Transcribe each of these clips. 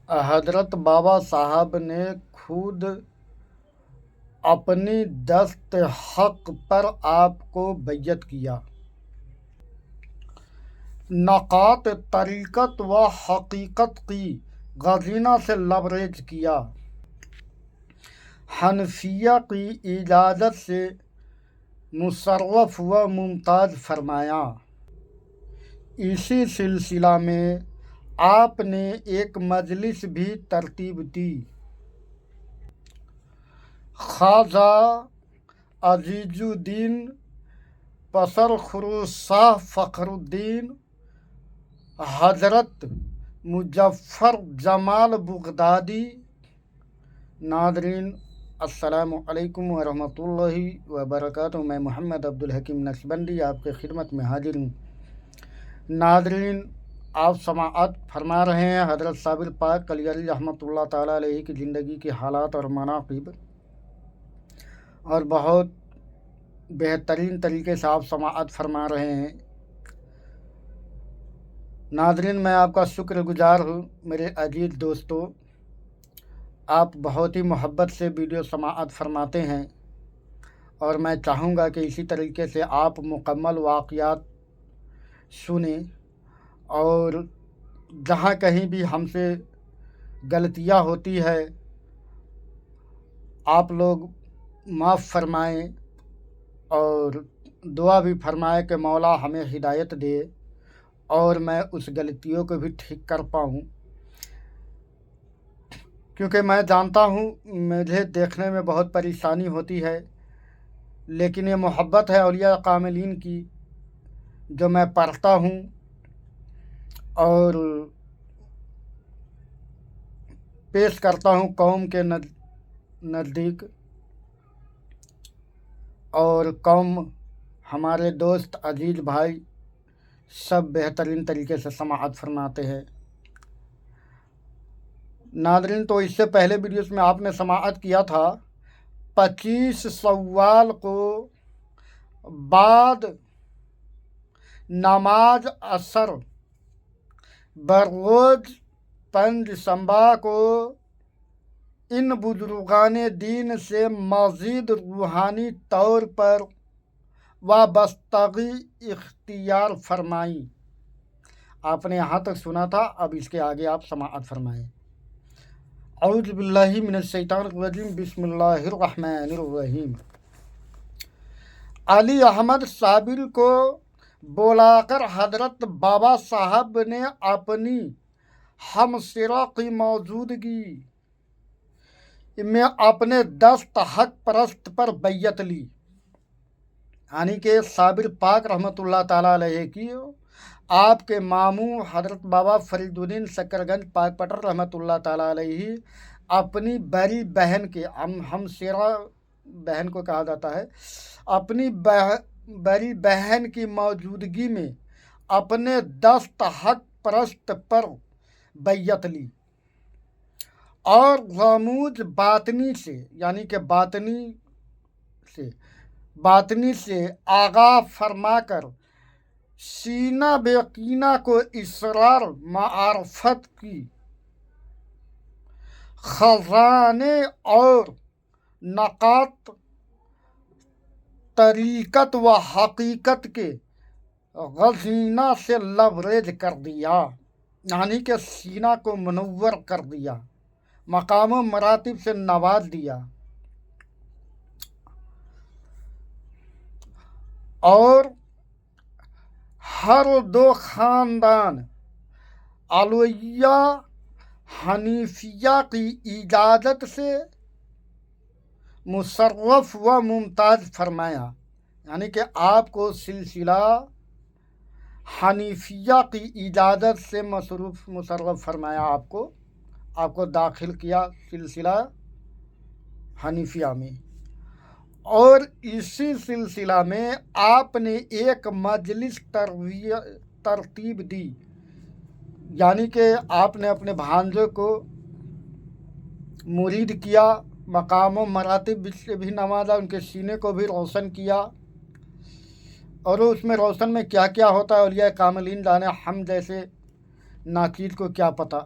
حضرت بابا صاحب نے خود اپنی دست حق پر آپ کو بیعت کیا، نقاط طریقت و حقیقت کی غزینہ سے لبریز کیا، حنفیہ کی اجازت سے مشرف و ممتاز فرمایا۔ اسی سلسلہ میں آپ نے ایک مجلس بھی ترتیب دی۔ خواجہ عزیز الدین پسر خروشاہ فخر الدین حضرت مظفر جمال بغدادی۔ ناظرین السلام علیکم ورحمۃ اللہ وبرکاتہ۔ میں محمد عبدالحکیم نقشبندی آپ کی خدمت میں حاضر ہوں۔ ناظرین، آپ سماعت فرما رہے ہیں حضرت صابر پاک علی رحمۃ اللہ تعالیٰ علیہ کی زندگی کے حالات اور مناقب، اور بہت بہترین طریقے سے آپ سماعت فرما رہے ہیں۔ ناظرین، میں آپ کا شکر گزار ہوں میرے عزیز دوستو۔ آپ بہت ہی محبت سے ویڈیو سماعت فرماتے ہیں، اور میں چاہوں گا کہ اسی طریقے سے آپ مکمل واقعات سنیں، اور جہاں کہیں بھی ہم سے غلطیاں ہوتی ہے آپ لوگ معاف فرمائیں، اور دعا بھی فرمائیں کہ مولا ہمیں ہدایت دے اور میں اس غلطیوں کو بھی ٹھیک کر پاؤں، کیونکہ میں جانتا ہوں مجھے دیکھنے میں بہت پریشانی ہوتی ہے، لیکن یہ محبت ہے اولیاء کاملین کی جو میں پڑھتا ہوں اور پیش کرتا ہوں قوم کے نزدیک، اور قوم ہمارے دوست عزیز بھائی سب بہترین طریقے سے سماعت فرماتے ہیں۔ ناظرین، تو اس سے پہلے ویڈیوز میں آپ نے سماعت کیا تھا 25 شوال کو بعد نماز عصر بروز 5 دسمبر کو ان بزرگان دین سے مزید روحانی طور پر وابستگی اختیار فرمائی۔ آپ نے یہاں تک سنا تھا، اب اس کے آگے آپ سماعت فرمائیں۔ اعوذ باللہ من الشیطان الرجیم، بسم اللہ الرحمن الرحیم۔ علی احمد صابر کو بلا کر حضرت بابا صاحب نے اپنی ہمسرہ کی موجودگی میں اپنے دست حق پرست پر بیعت لی، یعنی کہ صابر پاک رحمۃ اللہ تعالیٰ علیہ کی آپ کے ماموں حضرت بابا فرید الدین شکر گنج پاک پٹر رحمۃ اللہ تعالیٰ علیہ اپنی بڑی بہن کے، ہمسرہ بہن کو کہا جاتا ہے، اپنی بڑی بہن کی موجودگی میں اپنے دست حق پرست پر بیعت لی، اور غموز باطنی سے، یعنی کہ باطنی سے آگاہ فرما کر سینہ بیقینہ کو اسرار معرفت کی خزانے اور نقاط طریقت و حقیقت کے غزینہ سے لبریز کر دیا، یعنی کہ سینہ کو منور کر دیا، مقام و مراتب سے نواز دیا، اور ہر دو خاندان علویہ حنیفیہ کی اجازت سے مشرف و ممتاز فرمایا، یعنی کہ آپ کو سلسلہ حنیفیہ کی اجازت سے مشرف فرمایا، آپ کو داخل کیا سلسلہ حنیفیہ میں۔ اور اسی سلسلہ میں آپ نے ایک مجلس ترتیب دی، یعنی کہ آپ نے اپنے بھانجے کو مرید کیا، مقام و مراتب سے بھی نوازا، ان کے سینے کو بھی روشن کیا، اور اس میں روشن میں کیا کیا ہوتا ہے اولیاء کاملین جانے، ہم جیسے ناچیز کو کیا پتہ،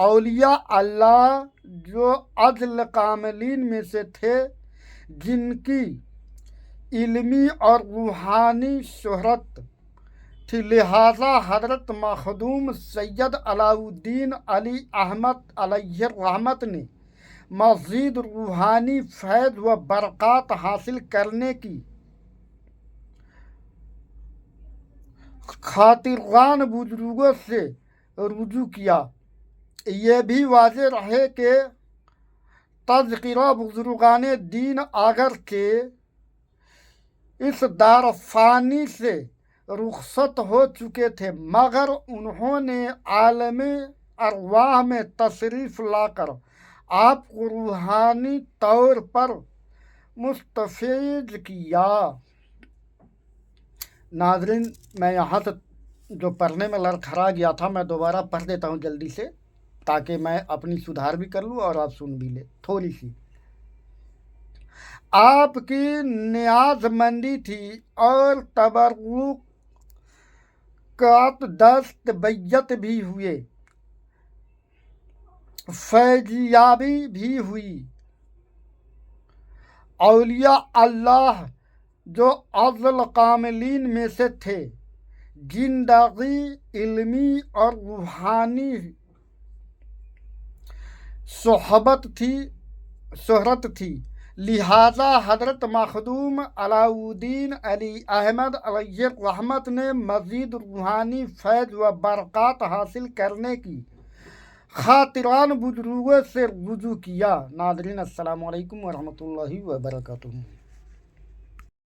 اولیاء اللہ جو عدل کاملین میں سے تھے، جن کی علمی اور روحانی شہرت تھی، لہٰذا حضرت مخدوم سید علاء الدین علی احمد علیہ الرحمت نے مزید روحانی فیض و برکات حاصل کرنے کی خاطران بزرگوں سے رجوع کیا۔ یہ بھی واضح رہے کہ تذکرہ بزرگان دین اگرچہ اس دار فانی سے رخصت ہو چکے تھے، مگر انہوں نے عالم ارواح میں تشریف لا کر آپ کو روحانی طور پر مستفیض کیا۔ ناظرین، میں یہاں سے جو پڑھنے میں لڑکھڑا گیا تھا، میں دوبارہ پڑھ دیتا ہوں جلدی سے، تاکہ میں اپنی سدھار بھی کر لوں اور آپ سن بھی لیں تھوڑی سی۔ آپ کی نیاز مندی تھی اور تبرکات دست بیت بھی ہوئے، فیضیابی بھی ہوئی۔ اولیاء اللہ جو افضل کاملین میں سے تھے، زندگی علمی اور روحانی شہرت تھی، لہٰذا حضرت مخدوم علاء الدین علی احمد علیہ الرحمت نے مزید روحانی فیض و برکات حاصل کرنے کی خاطران بزرگوں سے رجوع کیا۔ ناظرین، السلام علیکم ورحمۃ اللہ وبرکاتہ۔